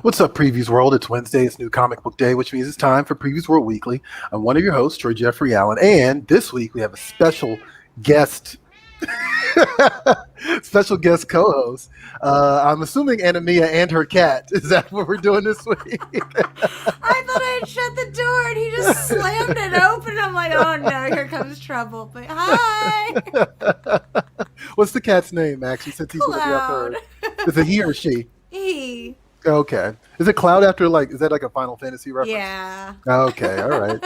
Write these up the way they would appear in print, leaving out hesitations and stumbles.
What's up, Previews World? It's Wednesday. It's New Comic Book Day, which means it's time for Previews World Weekly. I'm one of your hosts, Troy Jeffrey Allen, and this week we have a special guest, special guest co-host. I'm assuming Anamia and her cat. Is that what we're doing this week? I thought I had shut the door and he just slammed it open. I'm like, oh no, here comes trouble. But hi. What's the cat's name, actually, since he's going to be up Cloud. there? Is it he or she? He. Okay. Is it Cloud after, is that like a Final Fantasy reference? Yeah. Okay, all right.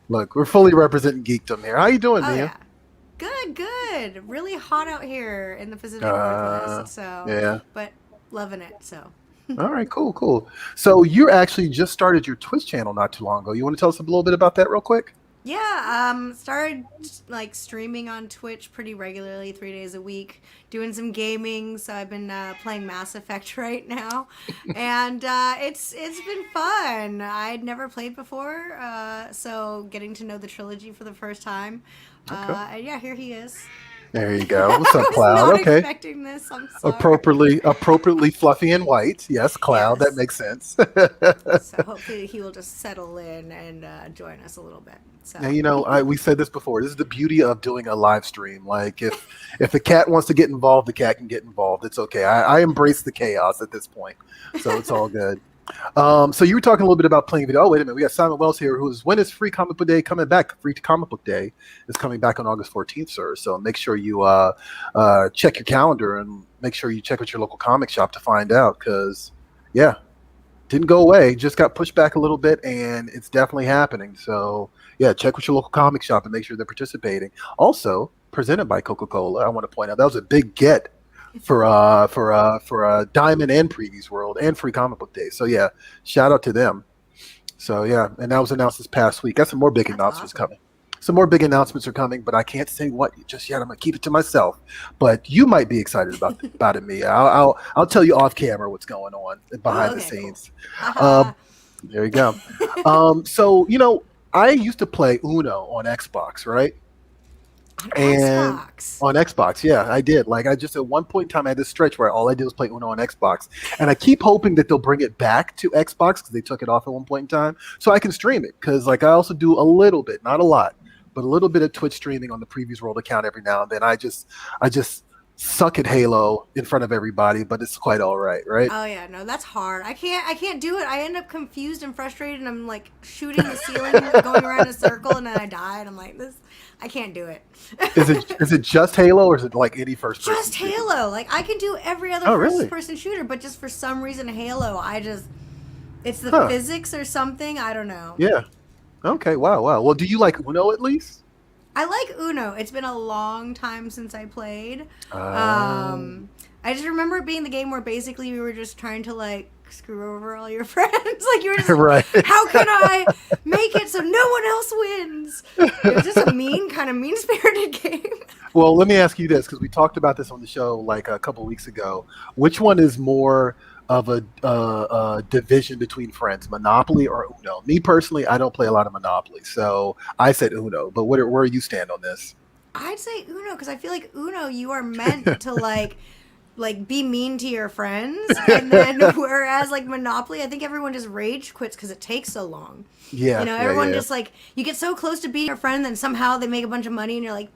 Look, we're fully representing geekdom here. How you doing, Oh, Mia? yeah. Good. Really hot out here in the Pacific Northwest. So, yeah. But loving it. So. All right, cool. So you actually just started your Twitch channel not too long ago. You want to tell us a little bit about that real quick? Yeah, started streaming on Twitch pretty regularly, 3 days a week, doing some gaming. So I've been playing Mass Effect right now, and it's been fun. I'd never played before, so getting to know the trilogy for the first time. Okay. And yeah, here he is. There you go. What's up, I was Cloud? not Okay. expecting this. I'm sorry. Appropriately fluffy and white. Yes, Cloud. Yes. That makes sense. So hopefully he will just settle in and join us a little bit. So. Now, we said this before. This is the beauty of doing a live stream. Like, if the cat wants to get involved, the cat can get involved. It's okay. I embrace the chaos at this point, so it's all good. So you were talking a little bit about playing video. Oh, wait a minute. We got Simon Wells here, when is Free Comic Book Day coming back? Free Comic Book Day is coming back on August 14th, sir. So make sure you check your calendar and make sure you check with your local comic shop to find out, because, yeah, didn't go away. Just got pushed back a little bit, and it's definitely happening. So, yeah, check with your local comic shop and make sure they're participating. Also, presented by Coca-Cola, I want to point out that was a big get for Diamond and Previews World and Free Comic Book Day. So yeah, shout out to them. So yeah, and that was announced this past week. Got some more big announcements coming. Some more big announcements are coming, but I can't say what just yet. I'm gonna keep it to myself. But you might be excited about it, Mia. I'll tell you off camera what's going on behind the scenes. Cool. There you go. So I used to play Uno on Xbox, right? On Xbox, yeah, I did. I just at one point in time I had this stretch where all I did was play Uno on Xbox, and I keep hoping that they'll bring it back to Xbox because they took it off at one point in time, so I can stream it. Because I also do a little bit, not a lot, but a little bit of Twitch streaming on the Previews World account every now and then. I just suck at Halo in front of everybody, but it's quite all right? Oh yeah, no, that's hard. I can't do it. I end up confused and frustrated, and I'm shooting the ceiling, going around in a circle, and then I die, and I'm like, I can't do it. Is it just Halo, or is it any first person? Just Halo. I can do every other first person shooter, but just for some reason Halo, it's the physics or something. I don't know. Yeah. Okay. Wow. Well, do you like Uno at least? I like Uno. It's been a long time since I played. I just remember it being the game where basically we were just trying to screw over all your friends. You were just right. How can I make it so no one else wins? It was just a mean-spirited game. Well, let me ask you this, because we talked about this on the show a couple weeks ago. Which one is more of a division between friends, Monopoly or Uno? Me personally, I don't play a lot of Monopoly, so I said Uno. But where you stand on this? I'd say Uno, because I feel like Uno, you are meant to be mean to your friends, and then whereas Monopoly, I think everyone just rage quits because it takes so long. Yeah, everyone just you get so close to beating your friend, then somehow they make a bunch of money, and you're like,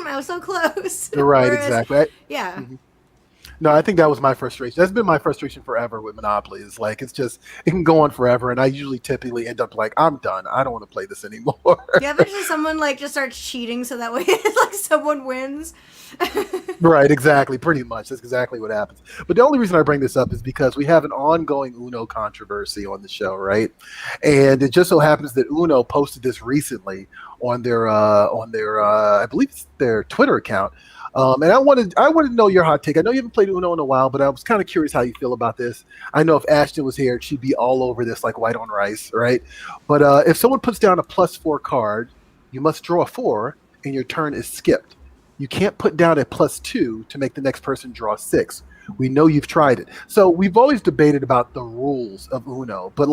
I was so close. Right, exactly. Yeah. Mm-hmm. No, I think that was my frustration. That's been my frustration forever with Monopoly. It can go on forever, and I usually typically end up I'm done. I don't want to play this anymore. Yeah, eventually someone just starts cheating so that way someone wins. Right, exactly. Pretty much. That's exactly what happens. But the only reason I bring this up is because we have an ongoing Uno controversy on the show, right? And it just so happens that Uno posted this recently on their I believe it's their Twitter account. And I wanted to know your hot take. I know you haven't played Uno in a while, but I was kind of curious how you feel about this. I know if Ashton was here, she'd be all over this like white on rice, right? But if someone puts down a +4 card, you must draw a 4, and your turn is skipped. You can't put down a +2 to make the next person draw 6. We know you've tried it. So we've always debated about the rules of Uno, but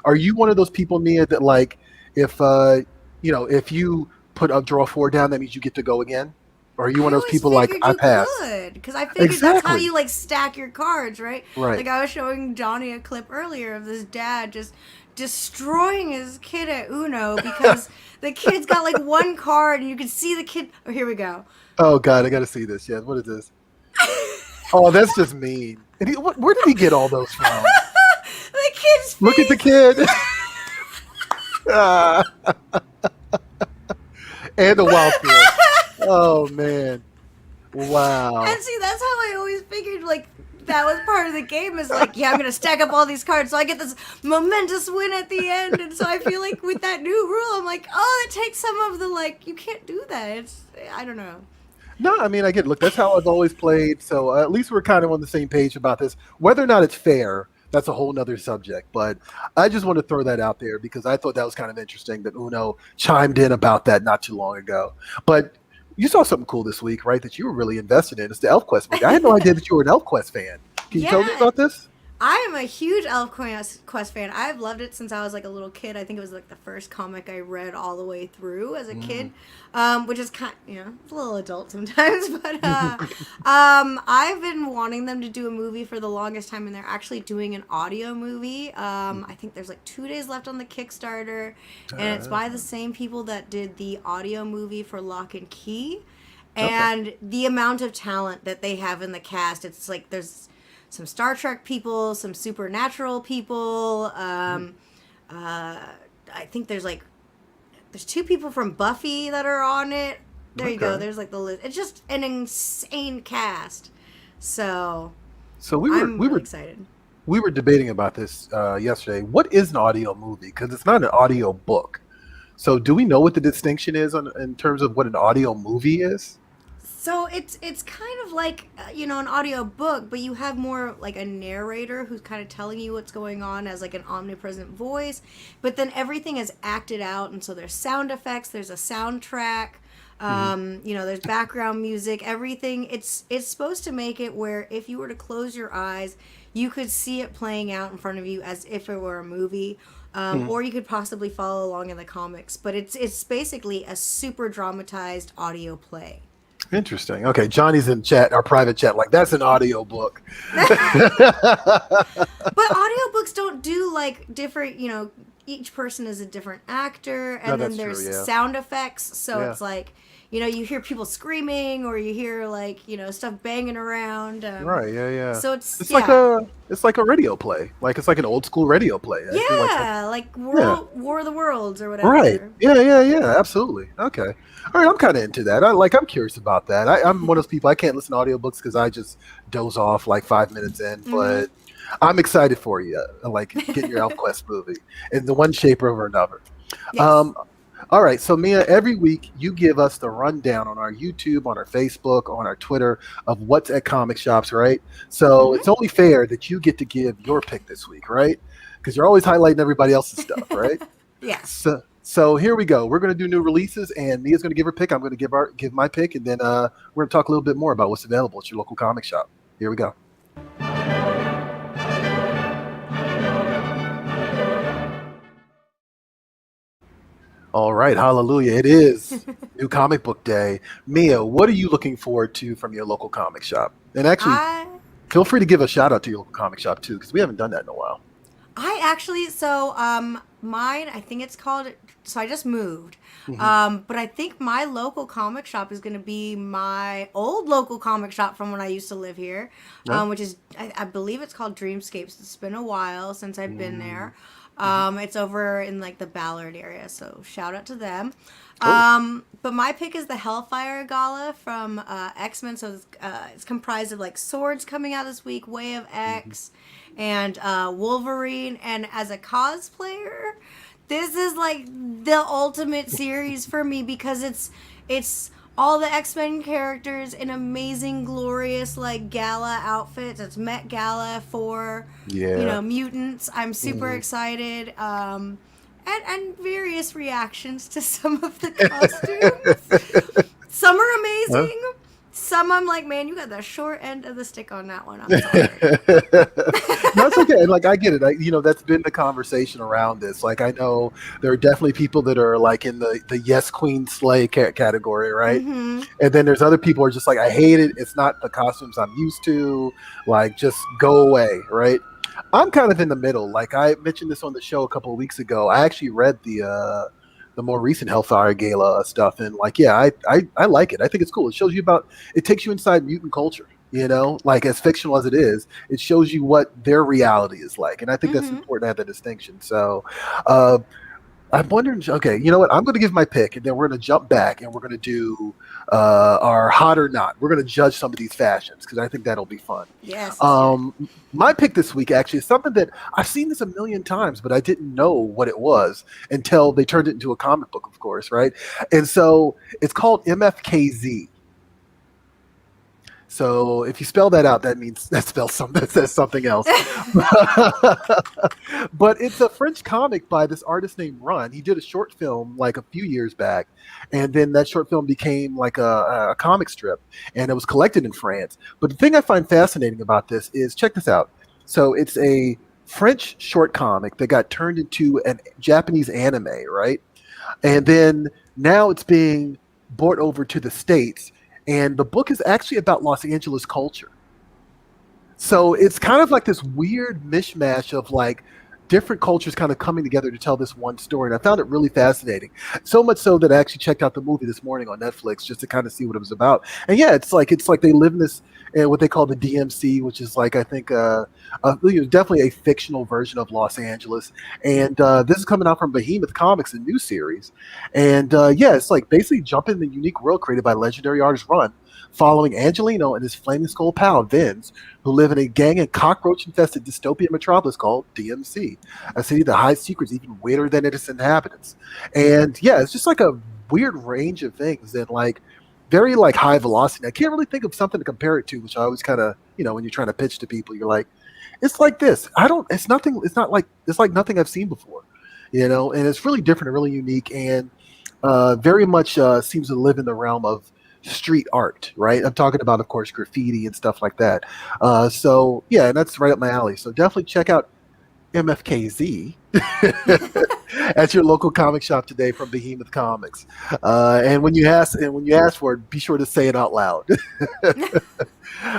are you one of those people, Nia, that if you put a draw 4 down, that means you get to go again? Or are you one I of those always people like, figured I you pass? could, because I figured that's how Exactly. you like stack your cards, right? Right. Like I was showing Johnny a clip earlier of this dad just destroying his kid at Uno because the kid's got like one card and you can see the kid. Oh, here we go. Oh God, I got to see this. Yeah, what is this? Oh, that's just mean. And where did he get all those from? The kid's Look at the face. kid. Ah, and the wild throw. Oh man. Wow. And see, that's how I always figured, like, that was part of the game is like, yeah, I'm going to stack up all these cards so I get this momentous win at the end. And so I feel like with that new rule, I'm like, oh, it takes some of the, like, you can't do that. It's, I don't know. No, I mean, I get. Look, that's how I've always played. So at least we're kind of on the same page about this. Whether or not it's fair, that's a whole nother subject. But I just want to throw that out there because I thought that was kind of interesting that Uno chimed in about that not too long ago. But you saw something cool this week, right? That you were really invested in. It's the ElfQuest movie. I had no idea that you were an ElfQuest fan. Can you tell me Yeah. about this? I am a huge ElfQuest fan. I've loved it since I was like a little kid. I think it was like the first comic I read all the way through as a kid, which is kind, a little adult sometimes. But I've been wanting them to do a movie for the longest time, and they're actually doing an audio movie. I think there's like 2 days left on the Kickstarter, and it's by the same people that did the audio movie for Lock and Key. And the amount of talent that they have in the cast, it's like there's some Star Trek people, some supernatural people. I think there's 2 people from Buffy that are on it. There you go. There's like the list. It's just an insane cast. So I'm really excited. We were debating about this yesterday. What is an audio movie? Because it's not an audio book. So do we know what the distinction is in terms of what an audio movie is? So it's kind of like an audio book, but you have more like a narrator who's kind of telling you what's going on as like an omnipresent voice. But then everything is acted out, and so there's sound effects, there's a soundtrack, there's background music, everything. It's supposed to make it where if you were to close your eyes, you could see it playing out in front of you as if it were a movie. Or you could possibly follow along in the comics. But it's basically a super dramatized audio play. Interesting. Okay, Johnny's in chat, our private chat, like that's an audio book. But audiobooks don't do like different, each person is a different actor, and then there's sound effects. So it's like, you hear people screaming, or you hear like, stuff banging around. Right. Yeah. So it's like a radio play. Like it's like an old school radio play. Like War of the Worlds or whatever. Right. Yeah. Absolutely. Okay. All right. I'm kind of into that. I'm curious about that. I'm one of those people. I can't listen to audiobooks because I just doze off like 5 minutes in. But I'm excited for you. Like get your ElfQuest movie in the one shape or another. Yes. All right, so Mia, every week you give us the rundown on our YouTube, on our Facebook, on our Twitter of what's at comic shops, right? So it's only fair that you get to give your pick this week, right? Because you're always highlighting everybody else's stuff, right? Yes. So here we go. We're going to do new releases, and Mia's going to give her pick. I'm going to give my pick, and then we're going to talk a little bit more about what's available at your local comic shop. Here we go. All right, hallelujah. It is New Comic Book Day. Mia, what are you looking forward to from your local comic shop? And actually, feel free to give a shout out to your local comic shop too, because we haven't done that in a while. Mine, I think it's called, so I just moved. But I think my local comic shop is going to be my old local comic shop from when I used to live here, which is, I believe it's called Dreamscapes. It's been a while since I've been there. It's over in like the Ballard area, so shout out to them. But my pick is the Hellfire Gala from X-Men. So it's comprised of like swords coming out this week, Way of X, and Wolverine. And as a cosplayer, this is like the ultimate series for me because it's all the X-Men characters in amazing, glorious, like, gala outfits. It's Met Gala for, mutants. I'm super excited. And various reactions to some of the costumes. Some are amazing. Some I'm like, man, you got the short end of the stick on that one. I'm sorry. That's okay. And like I get it. That's been the conversation around this. Like I know there are definitely people that are like in the yes queen slay category, right? Mm-hmm. And then there's other people who are just like, I hate it. It's not the costumes I'm used to. Like just go away, right? I'm kind of in the middle. Like I mentioned this on the show a couple of weeks ago. I actually read the more recent Hellfire Gala stuff, and like, yeah, I like it. I think it's cool. It shows you about. It takes you inside mutant culture. Like as fictional as it is, it shows you what their reality is like, and I think that's Mm-hmm. important to have the distinction. So, uh, I'm wondering. Okay, you know what? I'm going to give my pick, and then we're going to jump back, and we're going to do our hot or not. We're going to judge some of these fashions because I think that'll be fun. Yes, let's do it. My pick this week actually is something that I've seen this a million times, but I didn't know what it was until they turned it into a comic book, of course, right? And so it's called MFKZ. So if you spell that out, that means that says something else. But it's a French comic by this artist named Run. He did a short film like a few years back, and then that short film became like a comic strip, and it was collected in France. But the thing I find fascinating about this is check this out. So it's a French short comic that got turned into a Japanese anime, right? And then now it's being brought over to the States, and the book is actually about Los Angeles culture. So it's kind of like this weird mishmash of like different cultures kind of coming together to tell this one story. And I found it really fascinating. So much so that I actually checked out the movie this morning on Netflix just to kind of see what it was about. And yeah, it's like they live in this what they call the DMC, which is like I think definitely a fictional version of Los Angeles. And this is coming out from Behemoth Comics, a new series. And yeah, it's like basically jumping in the unique world created by legendary artist Run, following Angelino and his flaming skull pal Vince, who live in a gang and cockroach-infested dystopian metropolis called DMC, a city that hides secrets even weirder than its inhabitants. And yeah, it's just like a weird range of things and like very like high velocity. I can't really think of something to compare it to, which I always kind of, when you're trying to pitch to people, you're like, it's like this. It's nothing. It's like nothing I've seen before, and it's really different and really unique and very much seems to live in the realm of street art, right? I'm talking about, of course, graffiti and stuff like that. So yeah, and that's right up my alley. So definitely check out MFKZ at your local comic shop today from Behemoth Comics. And when you ask for it, be sure to say it out loud.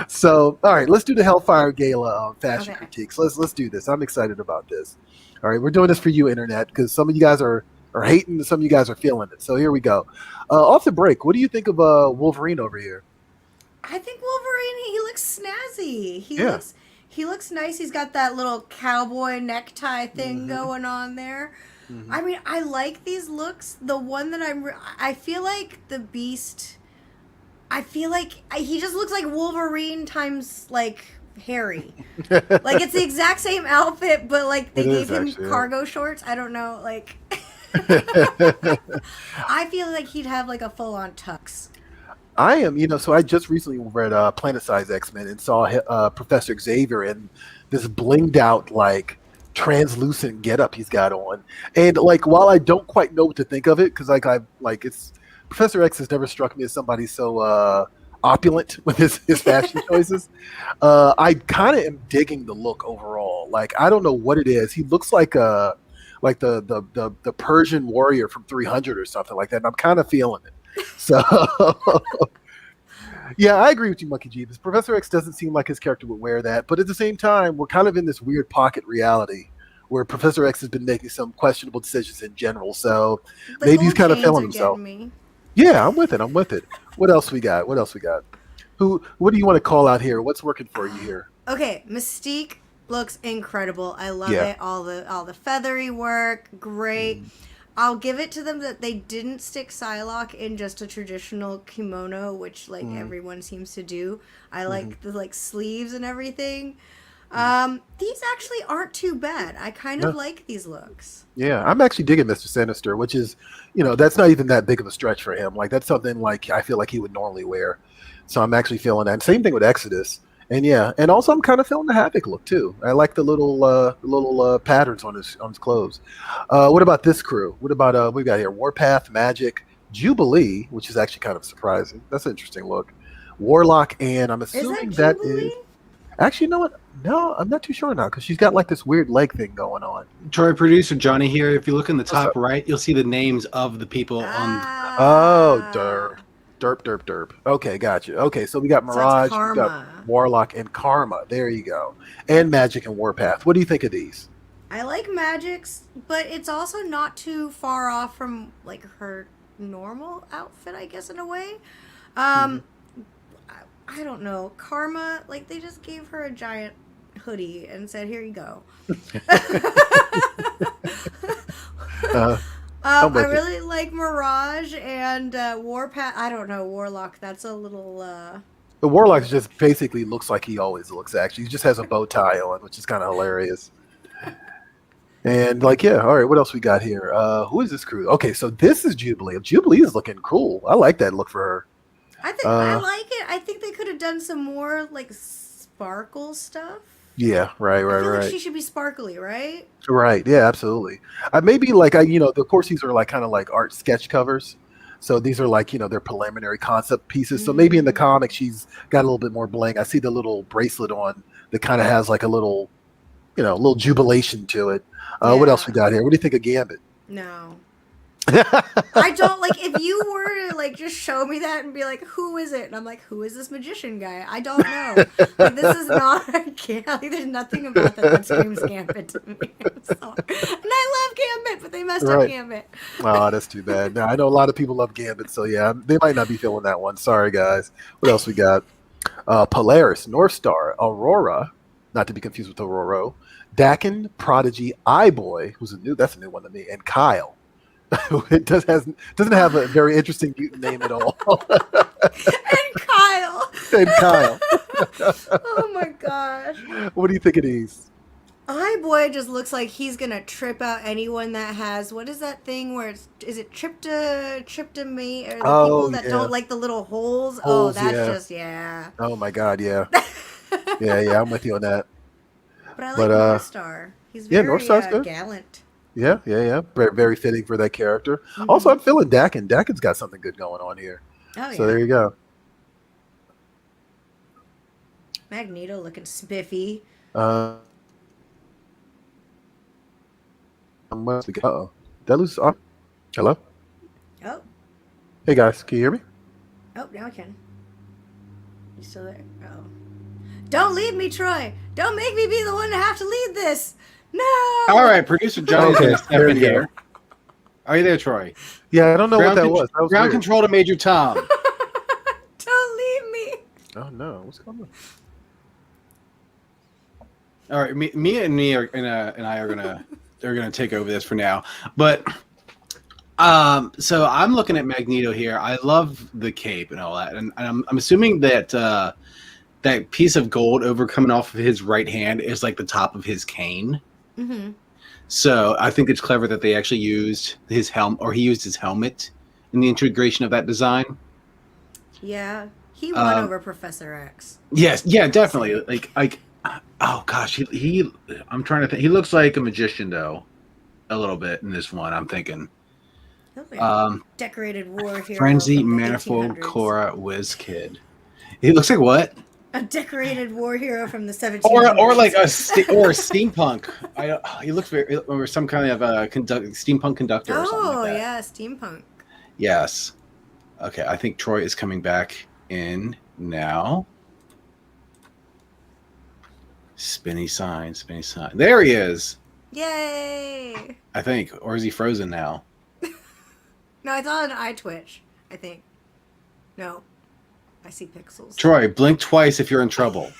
So, all right, let's do the Hellfire Gala fashion critiques. Let's do this. I'm excited about this. All right, we're doing this for you, Internet, because some of you guys are hating, and some of you guys are feeling it. So here we go. Off the break, what do you think of Wolverine over here? I think Wolverine, he looks snazzy. Yeah. He looks nice. He's got that little cowboy necktie thing going on there. I mean, I like these looks. The one that I feel like the Beast, I feel like he just looks like Wolverine times like Harry. Like it's the exact same outfit, but like they gave him cargo shorts. I don't know, like I feel like he'd have like a full on tux. I am, so I just recently read Planet Size X-Men and saw Professor Xavier in this blinged out, like, translucent getup he's got on. And, like, while I don't quite know what to think of it, because, it's Professor X has never struck me as somebody so opulent with his fashion choices. I kind of am digging the look overall. Like, I don't know what it is. He looks like the Persian warrior from 300 or something like that, and I'm kind of feeling it. So, yeah, I agree with you, Monkey Jeeves. Professor X doesn't seem like his character would wear that, but at the same time, we're kind of in this weird pocket reality where Professor X has been making some questionable decisions in general. So maybe he's kind of feeling himself. Yeah, I'm with it. What else we got? What do you want to call out here? What's working for you here? Okay, Mystique looks incredible. I love it. All the feathery work, great. I'll give it to them that they didn't stick Psylocke in just a traditional kimono, which like everyone seems to do. I like the like sleeves and everything. These actually aren't too bad. I kind of like these looks. Yeah, I'm actually digging Mr. Sinister, which is, that's not even that big of a stretch for him. Like that's something like I feel like he would normally wear. So I'm actually feeling that. And same thing with Exodus. And yeah, and also I'm kind of feeling the Havoc look too. I like the little patterns on his clothes. What about this crew? What about we got here? Warpath, Magic, Jubilee, which is actually kind of surprising. That's an interesting look. Warlock, and I'm assuming that is Actually, you know what? No, I'm not too sure now because she's got like this weird leg thing going on. Troy, producer Johnny here. If you look in the What's top up? right, you'll see the names of the people on. Oh, Ah. derp. Okay, gotcha. Okay, so we got So it's Mirage, we got Karma. Warlock, and Karma. There you go. And Magic and Warpath. What do you think of these? I like Magic's, but it's also not too far off from like her normal outfit, I guess, in a way. Mhm. Um, I don't know. Karma, like they just gave her a giant hoodie and said, "Here you go." Uh, I'm I with you. really like Mirage and Warpath. I don't know Warlock. That's a little. The Warlock just basically looks like he always looks. Actually, he just has a bow tie on, which is kind of hilarious. And like, yeah, all right. What else we got here? Who is this crew? Okay, so this is Jubilee. Jubilee is looking cool. I like that look for her. I think I Uh, like it. I think they could have done some more like sparkle stuff. yeah, I feel like right. she should be sparkly, right? Right. Yeah, absolutely. Maybe like of course these are like kind of like art sketch covers. So these are like, they're preliminary concept pieces. So maybe in the Mm. comic she's got a little bit more bling. I see the little bracelet on that kind of has like a little, little jubilation to it. What else we Yeah. got here? What do you think of Gambit? No. I don't like if you were to like just show me that and be like, who is it? And I'm like, who is this magician guy? I don't know. Like this is not a Gambit. Like, there's nothing about that screams Gambit to me. I'm sorry. And I love Gambit, but they messed up Right. Gambit. Oh, that's too bad. Now I know a lot of people love Gambit, so yeah, they might not be feeling that one. Sorry, guys. What else we got? Polaris, North Star, Aurora, not to be confused with Aurora, Dakin, Prodigy, iBoy, that's a new one to me, and Kyle. It doesn't have a very interesting mutant name at all. And Kyle. And Kyle. Oh my gosh. What do you think of these? iBoy just looks like he's gonna trip out anyone that has what is that thing where is it tryptamate or the people Oh that yeah, don't like the little holes? Oh, holes. that's Yeah. just yeah. Oh my God. Yeah. Yeah. I'm with you on that. But I like But North Star. He's yeah, North very Star's good. gallant. Yeah. Very, very fitting for that character. Also, Hmm. I'm feeling Dakin. Dakin's got something good going on here. Oh So there yeah, you go. Magneto looking spiffy. Uh, what else we got? Uh-oh. Did I lose? Oh, hello. Oh, Hey guys, can you hear me? oh, now I can. You still there? Oh, don't leave me, Troy. Don't make me be the one to have to lead this. No. All right, producer Johnny's Okay, going to step there in you go. here. Are you there, Troy? Yeah, I don't know what Ground, that con- was. That was ground weird. control to Major Tom. Don't leave me. Oh no, what's going on? All right, me and I are gonna take over this for now. But so I'm looking at Magneto here. I love the cape and all that, and I'm assuming that that piece of gold over coming off of his right hand is like the top of his cane. Mm-hmm. So I think it's clever that they actually used his helmet, or he used his helmet in the integration of that design. Yeah, he won over Professor X. Yes, yeah, definitely. Like, oh gosh, he I'm trying to think. He looks like a magician though, a little bit in this one. I'm thinking. Decorated war hero. Frenzy, from the Manifold, 1800s. Cora, Whiz Kid. He looks like what? A decorated war hero from the 1700s. Or like a steampunk. He looks very or some kind of steampunk conductor or something Oh like that. yeah, steampunk. Yes. Okay, I think Troy is coming back in now. Spinny sign. There he is. Yay! I think, or is he frozen now? No, I saw an eye twitch. I think. No, I see pixels. Troy, blink twice if you're in trouble.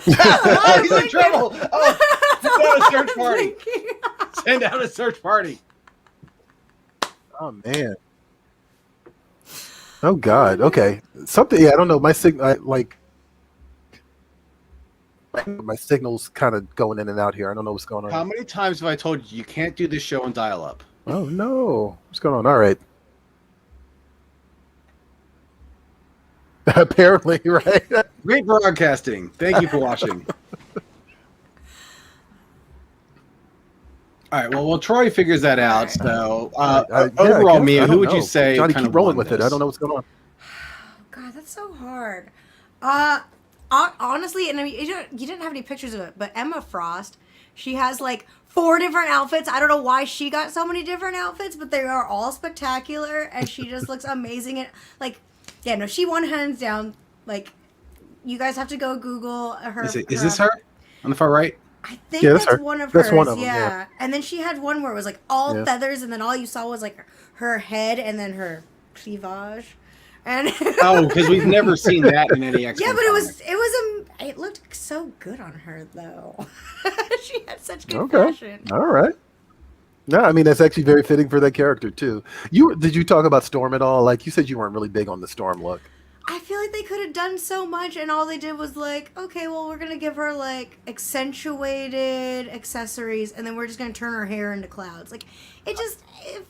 Oh, he's in trouble. Oh, send out a search party. Send out a search party. Oh man. Oh God. Okay. Something. Yeah, I don't know. My signal, my signal's kind of going in and out here. I don't know what's going on. How many times have I told you can't do this show on dial-up? Oh no. What's going on? All right. Apparently, right? Great broadcasting. Thank you for watching. All right. Well, Troy figures that out. So, Yeah, overall, I Mia, don't who would know. you say? Johnny, kind keep of rolling won with it. this? I don't know what's going on. God, that's so hard. Honestly, and I mean, you didn't have any pictures of it, but Emma Frost, she has like 4 different outfits. I don't know why she got so many different outfits, but they are all spectacular, and she just looks amazing. And like, yeah, no, she won hands down. Like, you guys have to go Google her. Is this her on the far right? I think Yeah, that's her. one of That's hers. one of them, yeah. And then she had one where it was like all Yeah. feathers, and then all you saw was like her head and then her cleavage. And Oh, because we've never seen that in any X-Men. yeah, but comic. it looked so good on her though. She had such good Okay. fashion. All right. No, I mean that's actually very fitting for that character too. Did you talk about Storm at all? Like you said, you weren't really big on the Storm look. I feel like they could have done so much, and all they did was like, okay, well, we're gonna give her like accentuated accessories, and then we're just gonna turn her hair into clouds. Like, it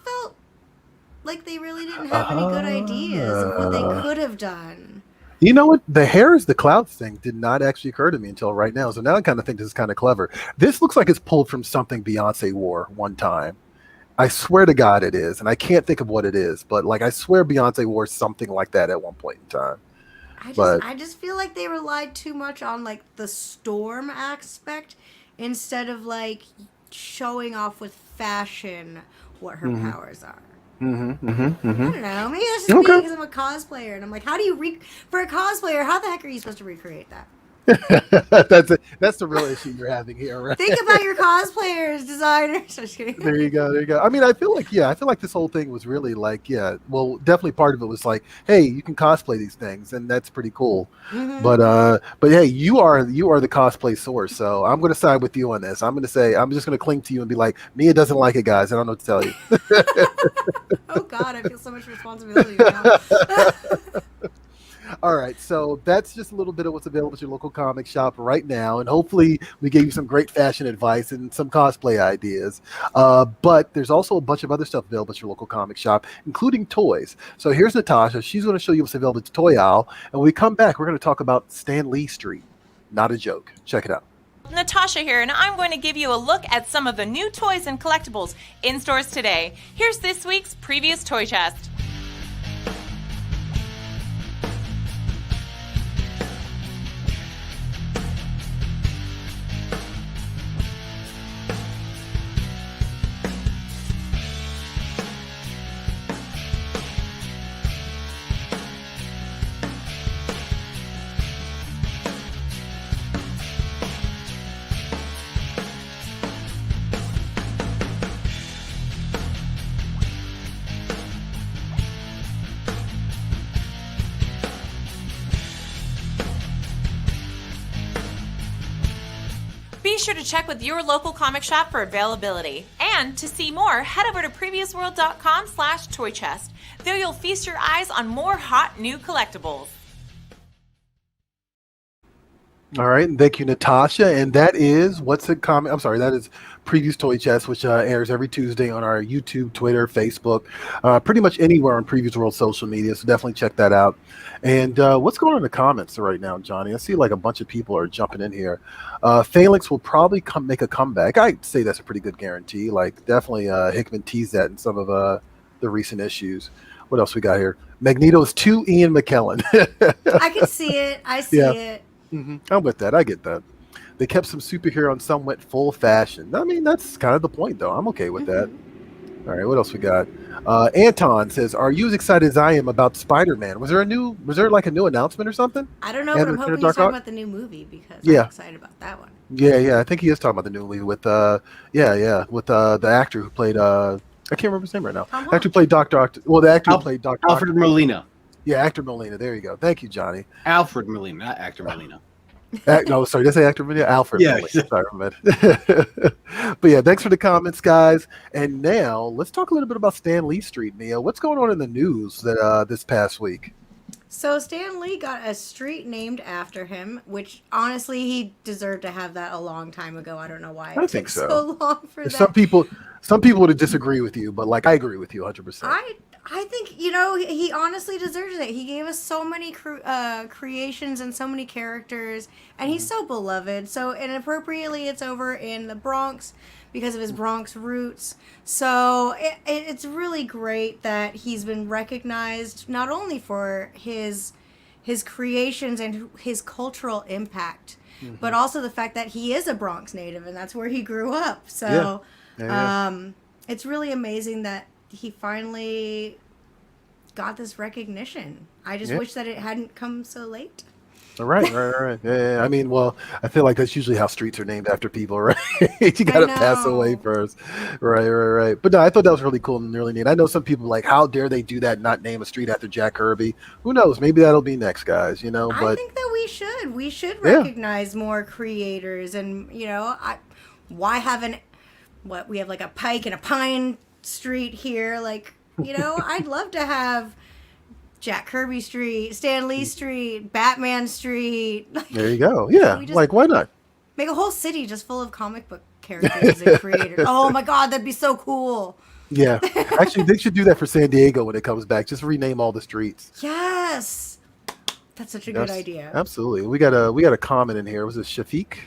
felt like they really didn't have any good ideas of what they could have done. You know what? The hair is the clouds thing did not actually occur to me until right now. So now I kind of think this is kind of clever. This looks like it's pulled from something Beyonce wore one time. I swear to God it is, and I can't think of what it is, but like I swear Beyonce wore something like that at one point in time. I just feel like they relied too much on like the Storm aspect instead of like showing off with fashion what her powers are. I don't know. Maybe that's just me because I'm a cosplayer, and I'm like, how do you for a cosplayer? How the heck are you supposed to recreate that? That's the real issue you're having here, right? Think about your cosplayers, designers. Just kidding. There you go. I mean, I feel like this whole thing was really like, well, definitely part of it was like, hey, you can cosplay these things, and that's pretty cool. But hey, you are the cosplay source, so I'm gonna side with you on this. I'm just gonna cling to you and be like, Mia doesn't like it, guys. I don't know what to tell you. Oh God, I feel so much responsibility now. All right, so that's just a little bit of what's available at your local comic shop right now, and hopefully we gave you some great fashion advice and some cosplay ideas. But there's also a bunch of other stuff available at your local comic shop, including toys. So here's Natasha. She's going to show you what's available at the toy aisle, and when we come back, we're going to talk about Stan Lee Street. Not a joke. Check it out. Natasha here, and I'm going to give you a look at some of the new toys and collectibles in stores today. Here's this week's previous toy chest. Be sure to check with your local comic shop for availability. And to see more, head over to PREVIEWsworld.com/toychest. There you'll feast your eyes on more hot new collectibles. All right, and thank you, Natasha. And that is that is Previews Toy Chest, which airs every Tuesday on our YouTube, Twitter, Facebook, pretty much anywhere on Previews World social media. So definitely check that out. And what's going on in the comments right now, Johnny? I see like a bunch of people are jumping in here. Phalanx will probably make a comeback. I'd say that's a pretty good guarantee. Like definitely Hickman teased that in some of the recent issues. What else we got here? Magneto's 2 Ian McKellen. I can see it. I see it. I'm with that. I get that. They kept some superhero and some went full fashion. I mean, that's kind of the point, though. I'm okay with that. All right, what else we got? Anton says, "Are you as excited as I am about Spider-Man? Was there like a new announcement or something?" I don't know, but I'm hoping he's talking about the new movie because I'm excited about that one. Yeah. I think he is talking about the new movie with the actor who played I can't remember his name right now. The actor who played Doctor. Well, the actor who played Doctor. Alfred Molina. Yeah, actor Molina. There you go. Thank you, Johnny. Alfred Molina, not actor Molina. No, sorry, did I say actor Molina? Alfred. Yeah. Molina. Sorry, man. But yeah, thanks for the comments, guys. And now let's talk a little bit about Stan Lee Street, Mia. What's going on in the news that this past week? So Stan Lee got a street named after him, which honestly he deserved to have that a long time ago. I don't know why it took so long for that. Some people would disagree with you, but like I agree with you 100%. I think, he honestly deserves it. He gave us so many creations and so many characters, and he's so beloved. So, and appropriately, it's over in the Bronx because of his Bronx roots. So, it's really great that he's been recognized not only for his his creations and his cultural impact, Mm-hmm. but also the fact that he is a Bronx native and that's where he grew up. So it's really amazing that he finally got this recognition. I just wish that it hadn't come so late. Right. Yeah. I mean, well, I feel like that's usually how streets are named after people, right? You got to pass away first. Right. But no, I thought that was really cool and really neat. I know some people like, how dare they do that and not name a street after Jack Kirby? Who knows? Maybe that'll be next, guys, you know? But I think that we should recognize more creators, and, you know, why haven't, we have like a Pike and a Pine Street here, like, you know, I'd love to have Jack Kirby Street, Stan Lee Street, Batman Street. Like, there you go. Yeah, like, why not? Make a whole city just full of comic book characters and creators. Oh my God, that'd be so cool. Yeah, actually, they should do that for San Diego when it comes back. Just rename all the streets. Yes, that's such a good idea. Absolutely. We got a comment in here. Was it Shafiq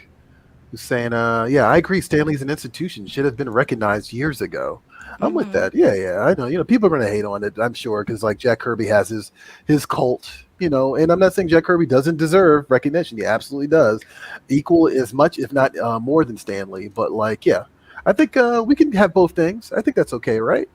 who's saying, "Yeah, I agree. Stanley's an institution. Should have been recognized years ago." I'm with that. Yeah. I know. You know, people are going to hate on it, I'm sure, because like Jack Kirby has his cult, you know, and I'm not saying Jack Kirby doesn't deserve recognition. He absolutely does, equal as much, if not more than Stanley. But like, yeah, I think we can have both things. I think that's okay, right?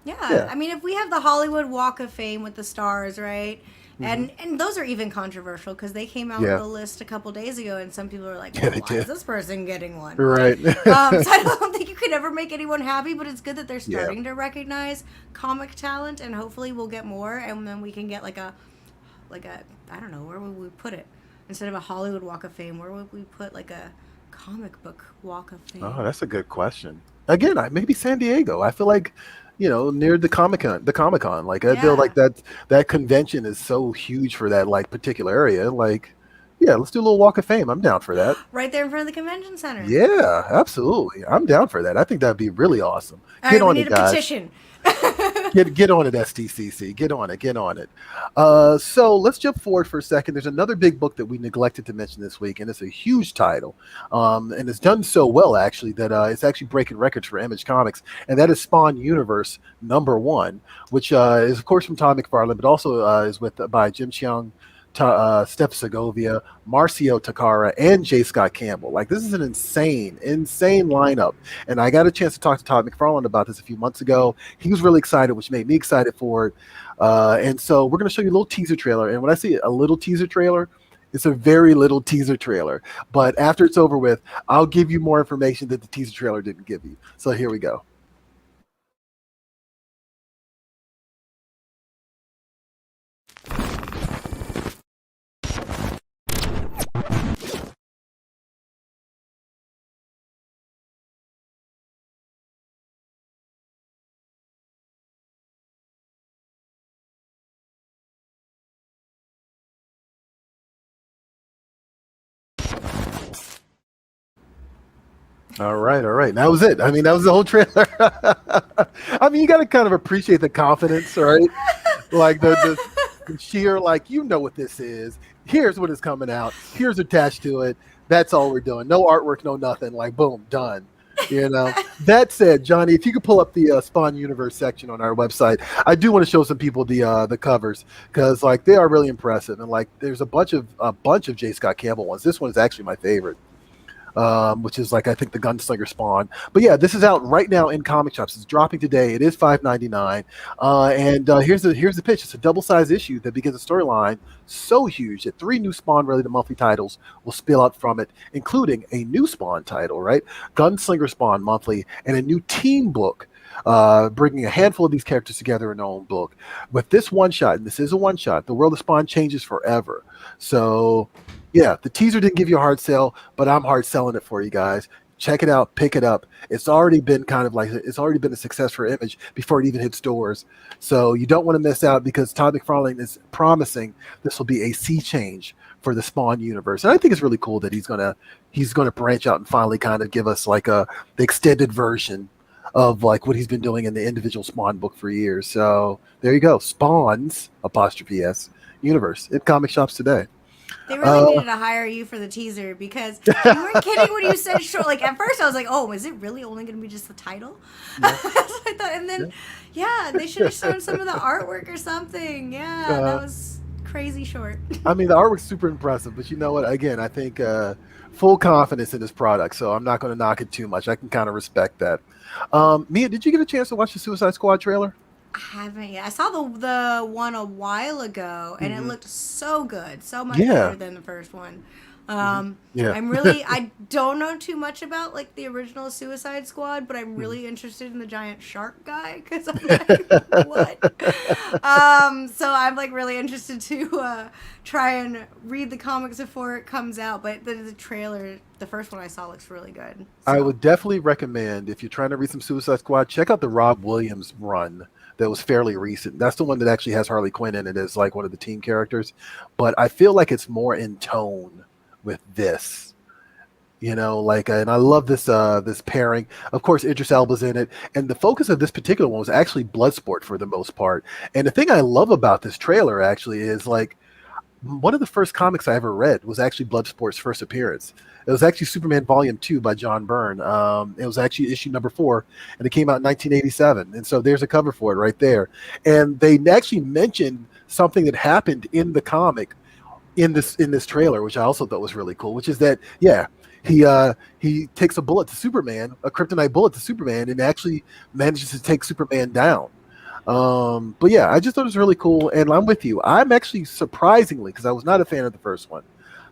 Yeah. I mean, if we have the Hollywood Walk of Fame with the stars, right? And those are even controversial because they came out with a list a couple days ago, and some people are like, well, why is this person getting one? Right. So I don't think you can ever make anyone happy, but it's good that they're starting to recognize comic talent, and hopefully we'll get more, and then we can get like a I don't know, where would we put it? Instead of a Hollywood Walk of Fame, where would we put like a comic book Walk of Fame? Oh, that's a good question. Again, maybe San Diego. I feel like, you know, near the Comic-Con. Like, I feel like that convention is so huge for that, like, particular area. Like, yeah, let's do a little Walk of Fame. I'm down for that. Right there in front of the convention center. Yeah, absolutely. I'm down for that. I think that'd be really awesome. Get on it, guys. Petition. Get on it, STCC. Get on it. So let's jump forward for a second. There's another big book that we neglected to mention this week, and it's a huge title. And it's done so well, actually, that it's actually breaking records for Image Comics, and that is Spawn Universe #1, which is, of course, from Todd McFarlane, but also is by Jim Cheung, Steph Segovia, Marcio Takara, and J. Scott Campbell. Like, this is an insane lineup. And I got a chance to talk to Todd McFarlane about this a few months ago. He was really excited, which made me excited for it. And so we're going to show you a little teaser trailer. And when I say a little teaser trailer, it's a very little teaser trailer. But after it's over with, I'll give you more information that the teaser trailer didn't give you. So here we go. All right. That was it. I mean, that was the whole trailer. I mean, you got to kind of appreciate the confidence, right? Like the sheer, like, you know what this is. Here's what is coming out. Here's attached to it. That's all we're doing. No artwork, no nothing. Like, boom, done. You know. That said, Johnny, if you could pull up the Spawn Universe section on our website, I do want to show some people the covers, because like they are really impressive, and like there's a bunch of J. Scott Campbell ones. This one is actually my favorite. Which is like, I think, the Gunslinger Spawn. But yeah, this is out right now in comic shops. It's dropping today. It is $5.99. And here's the pitch. It's a double-sized issue that begins a storyline so huge that 3 new Spawn-related monthly titles will spill out from it, including a new Spawn title, right? Gunslinger Spawn monthly, and a new team book, bringing a handful of these characters together in their own book. With this one-shot, and this is a one-shot, the world of Spawn changes forever. So yeah, the teaser didn't give you a hard sell, but I'm hard selling it for you guys. Check it out, pick it up. It's already been a success for Image before it even hit stores. So you don't want to miss out, because Todd McFarlane is promising this will be a sea change for the Spawn universe. And I think it's really cool that he's gonna branch out and finally kind of give us like the extended version of like what he's been doing in the individual Spawn book for years. So there you go, Spawn's 'S universe in comic shops today. They really needed to hire you for the teaser, because you weren't kidding when you said short. Like, at first I was like, oh, is it really only going to be just the title? Yeah. I thought, and then, they should have shown some of the artwork or something. Yeah, that was crazy short. I mean, the artwork's super impressive, but you know what? Again, I think full confidence in this product, so I'm not going to knock it too much. I can kind of respect that. Mia, did you get a chance to watch the Suicide Squad trailer? I haven't yet. I saw the one a while ago, and it looked so good, so much better than the first one. Yeah. I don't know too much about like the original Suicide Squad, but I'm really interested in the giant shark guy because I'm like, what? So I'm like really interested to try and read the comics before it comes out. But the trailer, the first one I saw, looks really good. So. I would definitely recommend, if you're trying to read some Suicide Squad, check out the Rob Williams run. That was fairly recent. That's the one that actually has Harley Quinn in it as like one of the team characters. But I feel like it's more in tone with this, you know, like, and I love this this pairing. Of course, Idris Elba's in it, and the focus of this particular one was actually Bloodsport for the most part. And the thing I love about this trailer actually is like one of the first comics I ever read was actually Bloodsport's first appearance. It was actually Superman Volume 2 by John Byrne. It was actually issue number 4, and it came out in 1987. And so there's a cover for it right there. And they actually mentioned something that happened in the comic in this trailer, which I also thought was really cool, which is that, he takes a bullet to Superman, a kryptonite bullet to Superman, and actually manages to take Superman down. But yeah, I just thought it was really cool, and I'm with you. I'm actually surprisingly, because I was not a fan of the first one,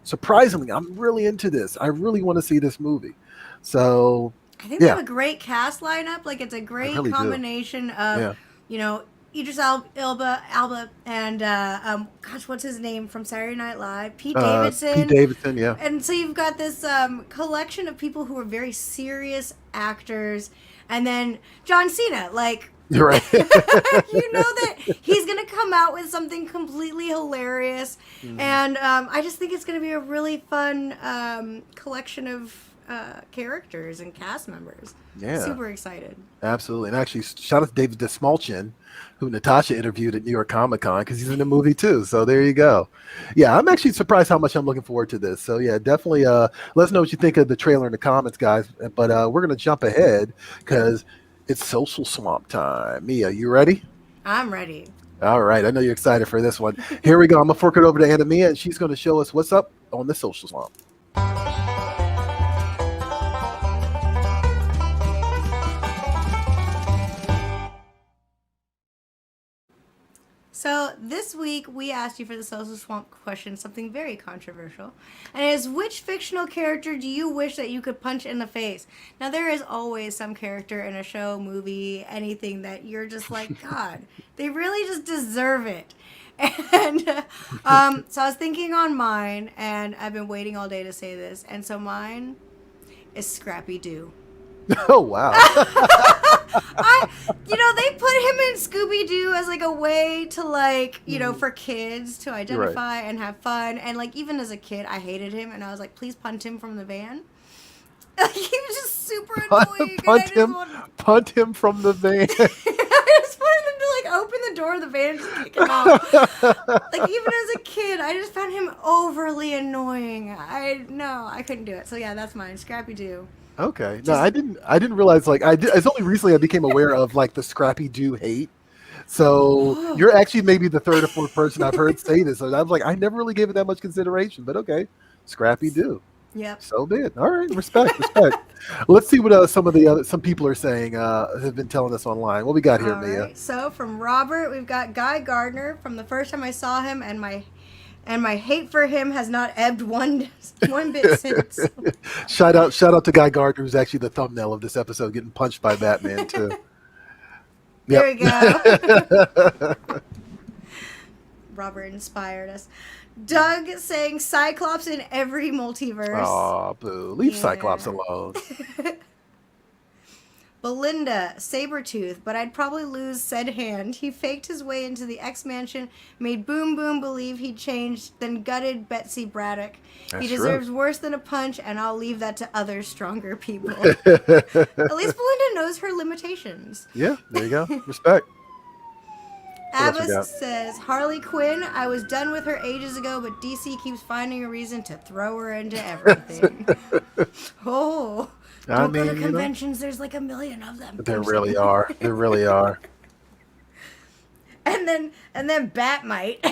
surprisingly, I'm really into this. I really want to see this movie. So I think they have a great cast lineup. Like it's a great combination of, you know, Idris Elba, and gosh, what's his name from Saturday Night Live? Pete Davidson. Pete Davidson, yeah. And so you've got this collection of people who are very serious actors, and then John Cena, like. You're right. You know that he's going to come out with something completely hilarious. And I just think it's going to be a really fun collection of characters and cast members. Yeah. Super excited. Absolutely. And actually, shout out to David Desmalchin, who Natasha interviewed at New York Comic Con, because he's in the movie too. So there you go. Yeah, I'm actually surprised how much I'm looking forward to this. So yeah, definitely let us know what you think of the trailer in the comments, guys. But we're going to jump ahead because it's Social Swamp time. Mia, you ready? I'm ready. All right. I know you're excited for this one. Here we go. I'm going to fork it over to Anna Mia, and she's going to show us what's up on the Social Swamp. So this week we asked you for the Social Swamp question, something very controversial, and it is, which fictional character do you wish that you could punch in the face? Now there is always some character in a show, movie, anything that you're just like, God, they really just deserve it. And so I was thinking on mine, and I've been waiting all day to say this, and so mine is Scrappy Doo. Oh, wow. They put him in Scooby-Doo as like a way to like, for kids to identify and have fun. And like, even as a kid, I hated him, and I was like, please punt him from the van. Like, he was just super annoying. Punt him from the van. I just wanted him to like open the door of the van and just kick him out. Like, even as a kid, I just found him overly annoying. I couldn't do it. So yeah, that's mine, Scrappy-Doo. Okay. No, I didn't realize, like, it's only recently I became aware of like the Scrappy-Doo hate. So you're actually maybe the third or fourth person I've heard say this. And I was like, I never really gave it that much consideration, but okay. Scrappy-Doo. Yep. So be it. All right. Respect. Let's see what some people are saying, have been telling us online. What we got here, Mia? Right. So from Robert, we've got Guy Gardner. From the first time I saw him, and my hate for him has not ebbed one bit since. Shout out to Guy Gardner, who's actually the thumbnail of this episode, getting punched by Batman too. There we go. Robert inspired us. Doug saying Cyclops in every multiverse. Oh, boo. Leave Cyclops alone. Belinda, Sabretooth, but I'd probably lose said hand. He faked his way into the X-Mansion, made Boom Boom believe he'd changed, then gutted Betsy Braddock. He deserves worse than a punch, and I'll leave that to other stronger people. At least Belinda knows her limitations. Yeah, there you go. Respect. Abbas says, Harley Quinn, I was done with her ages ago, but DC keeps finding a reason to throw her into everything. Don't go to conventions. There's like a million of them. There really are. and then Batmite.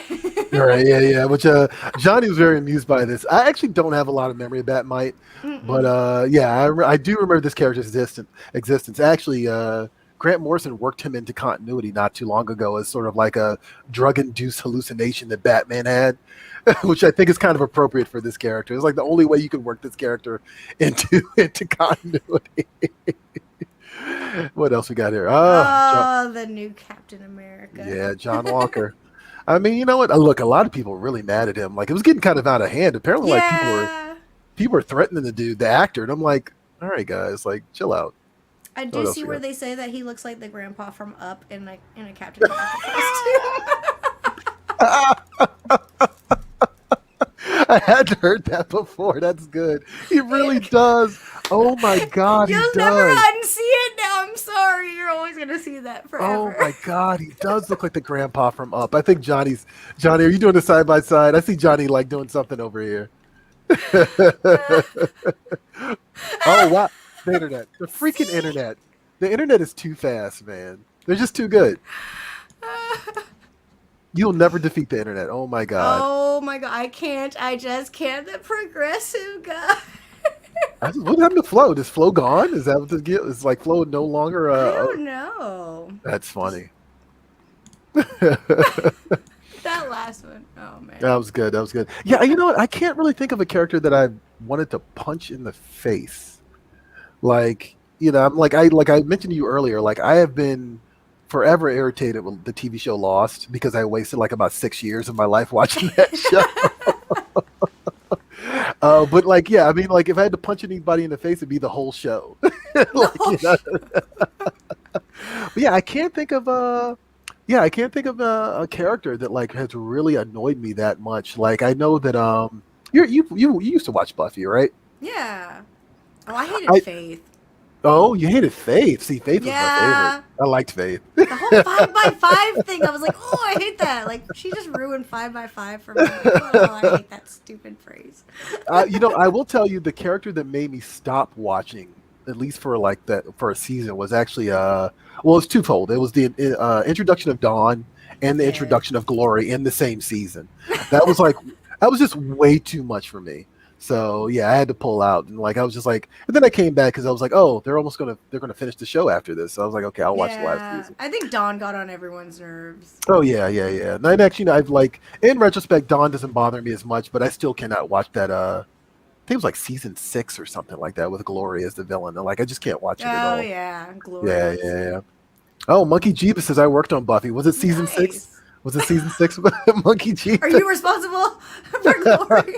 Right, yeah. Which Johnny was very amused by this. I actually don't have a lot of memory of Batmite, but yeah, I do remember this character's existence. Actually, Grant Morrison worked him into continuity not too long ago as sort of like a drug-induced hallucination that Batman had, which I think is kind of appropriate for this character. It's like the only way you can work this character into continuity. What else we got here? The new Captain America. Yeah, John Walker. I mean, you know what? Look, a lot of people were really mad at him. Like, it was getting kind of out of hand. Apparently, like people were threatening the dude, the actor, and I'm like, all right, guys, like, chill out. I do see where they say that he looks like the grandpa from Up in a Captain America costume. I hadn't heard that before. That's good. He really does. Oh my God, You'll never unsee it now. I'm sorry. You're always gonna see that forever. Oh my God, he does look like the grandpa from Up. I think Johnny, are you doing the side by side? I see Johnny like doing something over here. Oh wow, the internet, the freaking internet. The internet is too fast, man. They're just too good. You'll never defeat the internet. Oh my God. Oh my God, I can't. I just can't. The progressive guy. What happened to Flo? Is Flo gone? Is that what the deal is? Like Flo no longer? I don't know. That's funny. That last one. Oh man. That was good. Yeah, you know what? I can't really think of a character that I wanted to punch in the face. Like, you know, like I mentioned to you earlier. Like, I have been forever irritated with the TV show Lost because I wasted like about 6 years of my life watching that show. But like, yeah, I mean, like if I had to punch anybody in the face, it'd be the whole show. Like, you know? But yeah, I can't think of a character that like has really annoyed me that much. Like, I know that you used to watch Buffy, right? Yeah. Oh, I hated Faith. Oh, you hated Faith. See, Faith was my favorite. I liked Faith. The whole 5x5 thing, I was like, oh, I hate that. Like, she just ruined 5x5 for me. Oh, I hate that stupid phrase. You know, I will tell you the character that made me stop watching, at least for like that for a season, was actually well, it's twofold. It was the introduction of Dawn and the introduction of Glory in the same season. That was just way too much for me. So yeah, I had to pull out, and like I was just like, and then I came back because I was like, oh, they're gonna finish the show after this. So I was like, okay, I'll watch the last season. I think Dawn got on everyone's nerves. Oh yeah. And I've actually, I've like, in retrospect, Dawn doesn't bother me as much, but I still cannot watch that. I think it was like season 6 or something like that with Glory as the villain, and like I just can't watch it at all. Oh yeah, Glory. Yeah. Oh, Monkey Jeebus says I worked on Buffy. Was it season 6? Was it season 6 with Monkey Jeebus? Are you responsible for Glory?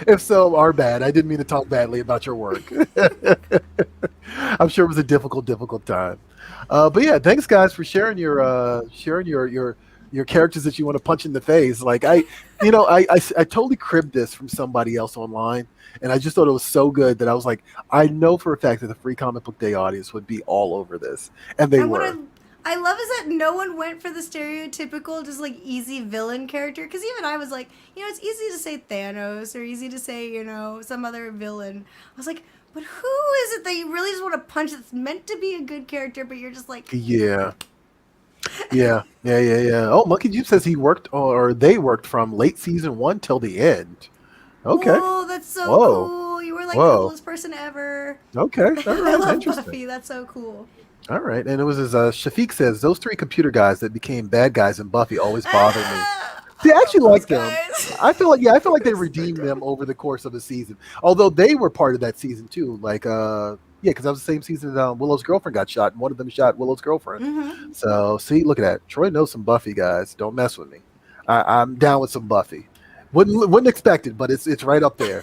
If so, our bad. I didn't mean to talk badly about your work. I'm sure it was a difficult time. But yeah, thanks guys for sharing your characters that you want to punch in the face. Like I totally cribbed this from somebody else online, and I just thought it was so good that I was like, I know for a fact that the Free Comic Book Day audience would be all over this, and they were. I love is that no one went for the stereotypical, just like easy villain character. Because even I was like, it's easy to say Thanos or easy to say, some other villain. I was like, but who is it that you really just want to punch that's meant to be a good character, but you're just like, Yeah. Oh, Monkey Jeep says he worked, or they worked from late season 1 till the end. Okay. Oh, that's so cool. You were like the coolest person ever. Okay. All right. I love Interesting. Buffy. That's so cool. All right, and it was as Shafiq says, those 3 computer guys that became bad guys in Buffy always bother me. See, I actually like them. I feel like they redeemed them over the course of the season. Although they were part of that season too. Like, because that was the same season that Willow's girlfriend got shot, and one of them shot Willow's girlfriend. Mm-hmm. So, see, look at that. Troy knows some Buffy, guys. Don't mess with me. I'm down with some Buffy. Wouldn't expect it, but it's right up there.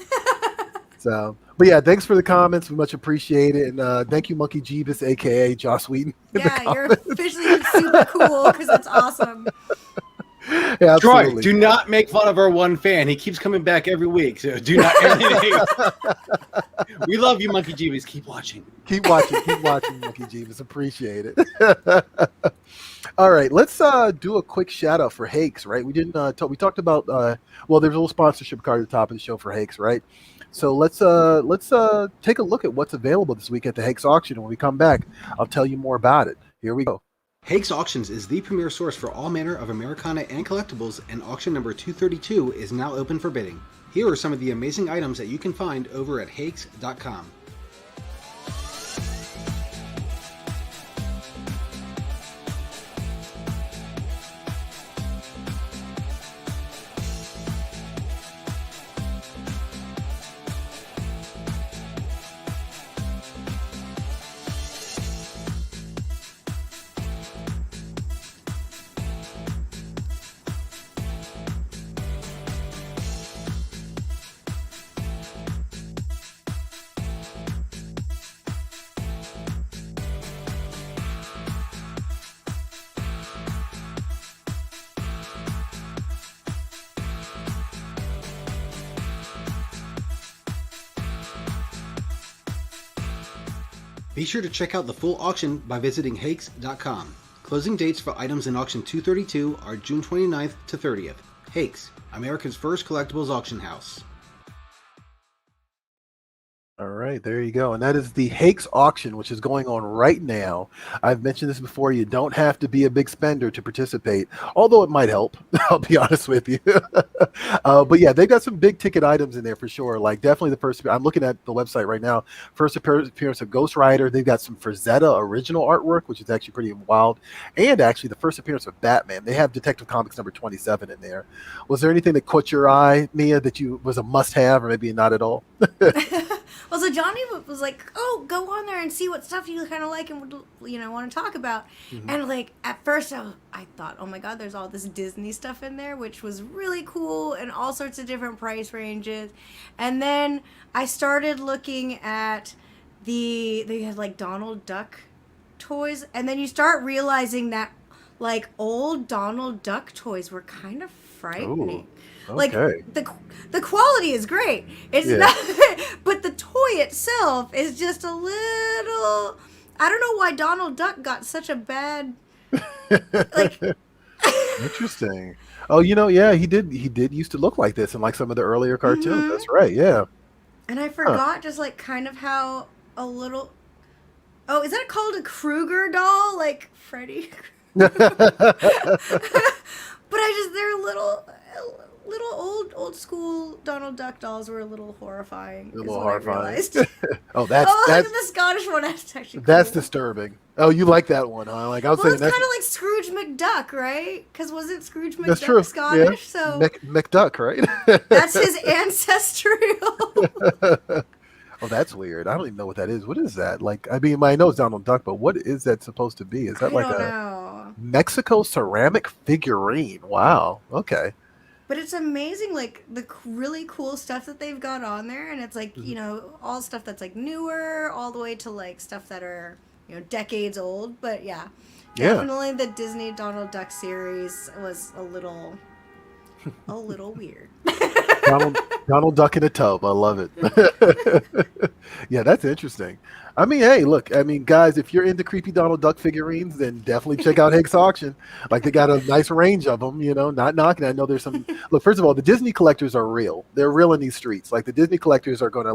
So. But yeah, thanks for the comments. We much appreciate it. And thank you, Monkey Jeebus, a.k.a. Joss Whedon. Yeah, you're officially super cool because that's awesome. Yeah, Troy, do not make fun of our one fan. He keeps coming back every week. So do not. We love you, Monkey Jeebus. Keep watching. Keep watching, Monkey Jeebus. Appreciate it. All right, let's do a quick shout out for Hakes, right? We didn't we talked about there's a little sponsorship card at the top of the show for Hakes, right? So let's take a look at what's available this week at the Hakes auction. When we come back, I'll tell you more about it. Here we go. Hakes Auctions is the premier source for all manner of Americana and collectibles, and auction number 232 is now open for bidding. Here are some of the amazing items that you can find over at Hakes.com. Be sure to check out the full auction by visiting Hakes.com. Closing dates for items in auction 232 are June 29th to 30th. Hakes, America's first collectibles auction house. All right, there you go. And that is the Hakes auction, which is going on right now. I've mentioned this before. You don't have to be a big spender to participate, although it might help. I'll be honest with you. But yeah, they've got some big ticket items in there for sure. Like definitely the first, I'm looking at the website right now. First appearance of Ghost Rider. They've got some Frazetta original artwork, which is actually pretty wild. And actually the first appearance of Batman. They have Detective Comics number 27 in there. Was there anything that caught your eye, Mia, that was a must have or maybe not at all? Well, so Johnny was like, "Oh, go on there and see what stuff you kind of like and would, want to talk about." Mm-hmm. And like at first, I thought, "Oh my God, there's all this Disney stuff in there," which was really cool and all sorts of different price ranges. And then I started looking at they had like Donald Duck toys, and then you start realizing that like old Donald Duck toys were kind of frightening. Ooh. Like okay. the quality is great. It's not, but the toy itself is just a little. I don't know why Donald Duck got such a bad. Like. Interesting. Oh, yeah, he did used to look like this in like some of the earlier cartoons. Mm-hmm. That's right. Yeah. And I forgot just like kind of how a little. Oh, is that called a Krueger doll? Like Freddy. But they're little old school Donald Duck dolls were a little horrifying. A little horrifying. Look at the Scottish one. That's actually cool. That's disturbing. Oh, you like that one, huh? Like I was saying, it's kind of like Scrooge McDuck, right? Because wasn't Scrooge McDuck that's true. Scottish? Yeah. So McDuck, right? That's his ancestral. Oh, that's weird. I don't even know what that is. What is that? Like, I mean, I know it's Donald Duck, but what is that supposed to be? Is that like a Mexico ceramic figurine? Wow. Okay. But it's amazing, like the really cool stuff that they've got on there, and it's like all stuff that's like newer, all the way to like stuff that are decades old. But yeah, definitely the Disney Donald Duck series was a little weird. Donald Duck in a tub. I love it. Yeah, that's interesting. I mean, hey, look, guys, if you're into creepy Donald Duck figurines, then definitely check out Hakes Auction. Like, they got a nice range of them, not knocking. I know there's some. Look, first of all, the Disney collectors are real. They're real in these streets. Like, the Disney collectors are going to,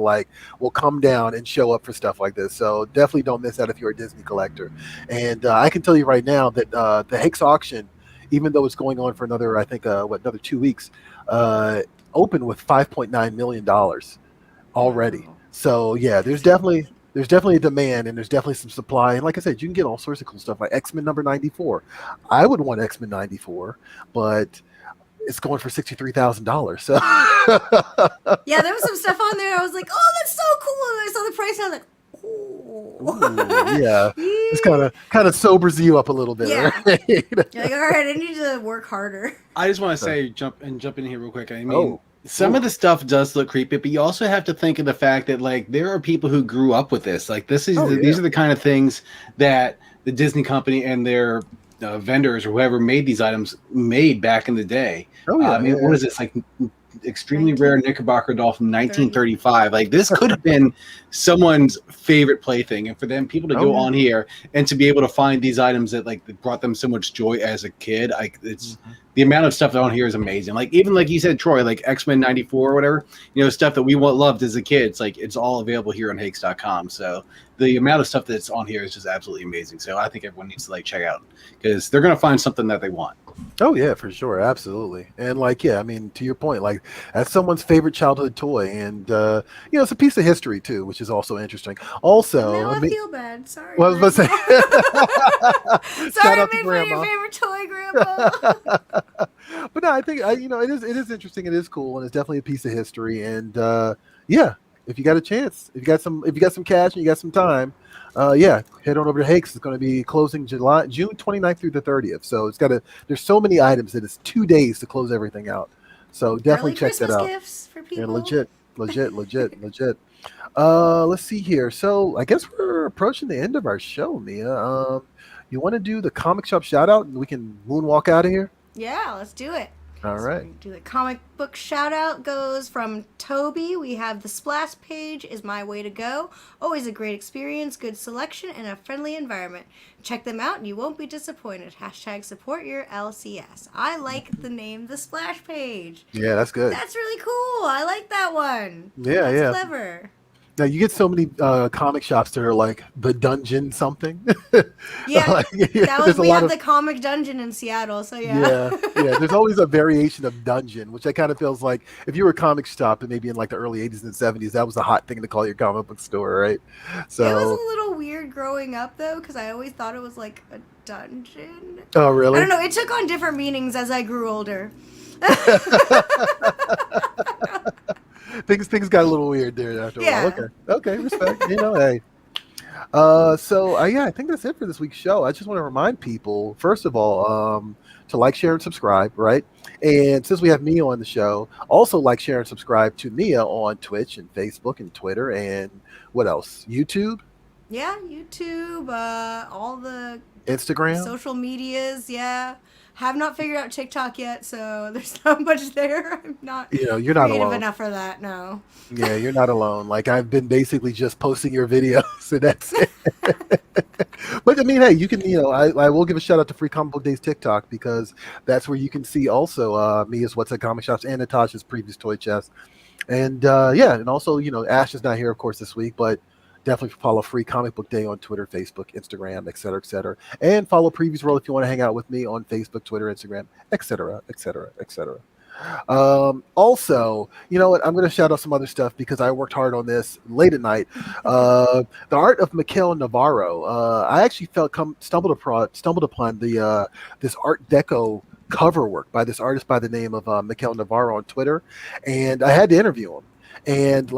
will come down and show up for stuff like this. So definitely don't miss out if you're a Disney collector. And I can tell you right now that the Hakes Auction, even though it's going on for another, I think, another 2 weeks, open with $5.9 million already. Wow. So yeah, there's definitely a demand, and there's definitely some supply. And like I said, you can get all sorts of cool stuff like X-Men number 94. I would want X-Men 94, but it's going for $63,000. So yeah, there was some stuff on there. I was like, oh, that's so cool. And I saw the price, and I was like, ooh, yeah. It's kind of sobers you up a little bit. Yeah. Right? You're like, all right, I need to work harder. I just want to say, jump in here real quick. I mean, some of the stuff does look creepy, but you also have to think of the fact that there are people who grew up with this. Like these are the kind of things that the Disney company and their vendors or whoever made these items made back in the day. Oh yeah. What is this, like extremely rare Knickerbocker doll from 1935. Like, this could have been someone's favorite plaything, and for them people to go on here and to be able to find these items that like brought them so much joy as a kid, like it's the amount of stuff on here is amazing. Like, even like you said, Troy, like X-Men 94 or whatever, you know, stuff that we loved as a kid. It's like it's all available here on Hakes.com. So the amount of stuff that's on here is just absolutely amazing. So I think everyone needs to like check out, because they're gonna find something that they want. Oh yeah, for sure, absolutely. And like, yeah, I mean, to your point, like that's someone's favorite childhood toy, and you know, it's a piece of history too, which is also interesting. Also, now I feel bad. Sorry. Well, I was about to say, sorry, I made fun of your favorite toy, Grandpa. But no, I think you know, it is interesting, it is cool, and it's definitely a piece of history. And yeah, if you got a chance, if you got some cash and you got some time, yeah, head on over to Hakes. It's going to be closing June 29th through the 30th. So there's so many items that it's 2 days to close everything out. So definitely check Christmas that out. Gifts for people. Yeah, legit. Let's see here. So I guess we're approaching the end of our show, Mia. You want to do the comic shop shout out and we can moonwalk out of here? Yeah, let's do it. All right. So do the comic book shout out goes from Toby. We have the splash page is my way to go. Always a great experience, good selection, and a friendly environment. Check them out and you won't be disappointed. # support your LCS. I like the name The Splash Page. Yeah, that's good. That's really cool. I like that one. Yeah, That's clever. Now you get so many comic shops that are like the dungeon something. Yeah, like, we have the comic dungeon in Seattle, so yeah. Yeah. There's always a variation of dungeon, which I kind of feels like if you were a comic shop and maybe in like the early 80s and 70s, that was a hot thing to call your comic book store, right? So it was a little weird growing up though, because I always thought it was like a dungeon. Oh, really? I don't know. It took on different meanings as I grew older. Things got a little weird there after a while. Okay, respect. You know, hey. So yeah, I think that's it for this week's show. I just want to remind people, first of all, to like, share, and subscribe, right? And since we have Mia on the show, also like, share, and subscribe to Mia on Twitch and Facebook and Twitter and what else? YouTube? Yeah, YouTube, all the Instagram? social medias, yeah. Have not figured out TikTok yet, so there's not much there. I'm not you're not creative alone enough for that, no. Yeah, you're not alone. Like, I've been basically just posting your videos, and that's it. But I mean, hey, you can, I will give a shout out to Free Comic Book Days TikTok, because that's where you can see also Mia's What's at Comic Shops and Natasha's previous toy chest. And yeah, and also, Ash is not here, of course, this week, but definitely follow Free Comic Book Day on Twitter, Facebook, Instagram, etc., etc. And follow PREVIEWsworld if you want to hang out with me on Facebook, Twitter, Instagram, etc., etc., etc. Also, you know what? I'm going to shout out some other stuff because I worked hard on this late at night. The art of Mikel Navarro. I actually stumbled upon the this Art Deco cover work by this artist by the name of Mikel Navarro on Twitter, and I had to interview him. And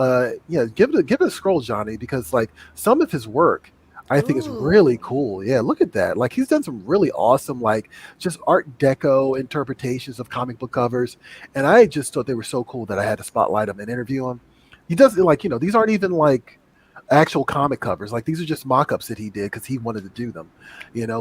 give it a scroll, Johnny, because like some of his work I think is really cool. Yeah, look at that. Like, he's done some really awesome, like, just Art Deco interpretations of comic book covers, and I just thought they were so cool that I had to spotlight him and interview him. He does, like, these aren't even like actual comic covers. Like, these are just mock-ups that he did because he wanted to do them,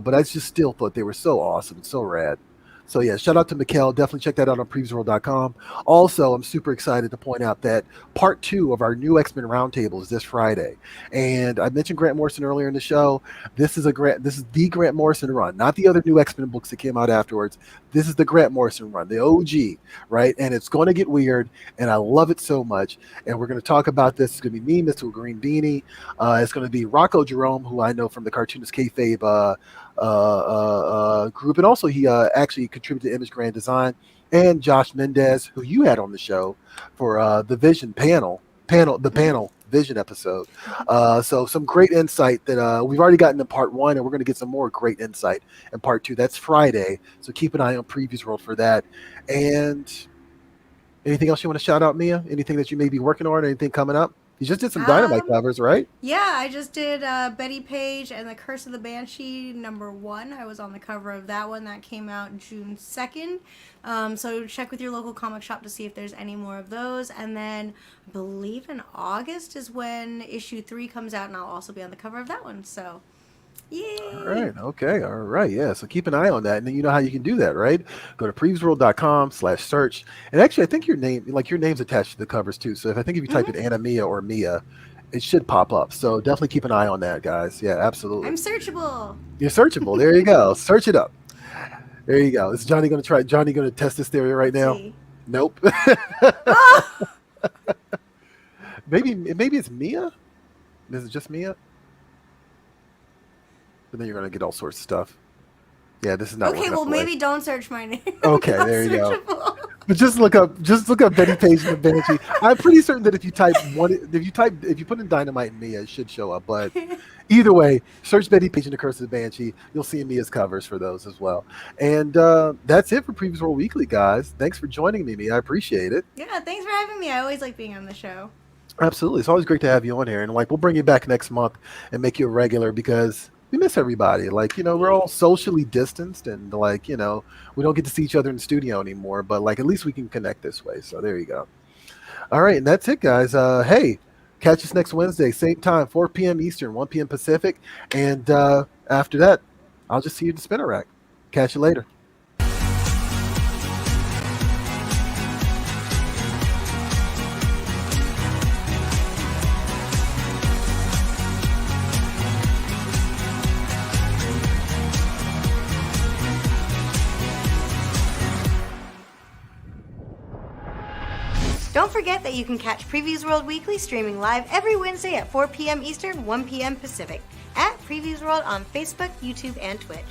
but I just still thought they were so awesome and so rad. So yeah, shout out to Mikel. Definitely check that out on PREVIEWsworld.com. Also, I'm super excited to point out that part 2 of our new X-Men Roundtable is this Friday. And I mentioned Grant Morrison earlier in the show. This is the Grant Morrison run, not the other new X-Men books that came out afterwards. This is the Grant Morrison run, the OG, right? And it's going to get weird, and I love it so much. And we're going to talk about this. It's going to be me, Mr. Green Beanie. It's going to be Rocco Jerome, who I know from the Cartoonist Kayfabe group, and also he actually contributed to Image Grand Design, and Josh Mendez, who you had on the show for the Vision panel Vision episode. So some great insight that we've already gotten in part 1, and we're going to get some more great insight in part 2. That's Friday, so keep an eye on PREVIEWsworld for that. And anything else you want to shout out, Mia? Anything that you may be working on? Anything coming up? You just did some Dynamite covers, right? Yeah, I just did Betty Page and the Curse of the Banshee #1. I was on the cover of that one. That came out June 2nd. So check with your local comic shop to see if there's any more of those. And then I believe in August is when issue 3 comes out, and I'll also be on the cover of that one. So Yay! All right. Okay. All right. Yeah. So keep an eye on that. And then you know how you can do that, right? Go to previewsworld.com/search. And actually, I think your name's attached to the covers too. So if you type in Anna Mia or Mia, it should pop up. So definitely keep an eye on that, guys. Yeah, absolutely. I'm searchable. You're searchable. There you go. Search it up. There you go. Is Johnny going to test this theory right now? See. Nope. Oh! Maybe it's Mia. Is it just Mia? But then you're going to get all sorts of stuff. Yeah, this is not Okay, working well out the way. maybe don't search my name. Okay, Not there you go. searchable. But just look up Betty Page and the Banshee. I'm pretty certain that if you put in Dynamite and Mia, it should show up. But either way, search Betty Page and the Curse of the Banshee. You'll see Mia's covers for those as well. And that's it for Previous World Weekly, guys. Thanks for joining me, Mia. I appreciate it. Yeah, thanks for having me. I always like being on the show. Absolutely. It's always great to have you on here. And we'll bring you back next month and make you a regular because we miss everybody. We're all socially distanced and we don't get to see each other in the studio anymore, but at least we can connect this way. So there you go. All right. And that's it, guys. Hey, catch us next Wednesday, same time, 4 p.m. Eastern, 1 p.m. Pacific. And after that, I'll just see you at the spinner rack. Catch you later. Don't forget that you can catch Previews World Weekly streaming live every Wednesday at 4 p.m. Eastern, 1 p.m. Pacific at Previews World on Facebook, YouTube, and Twitch.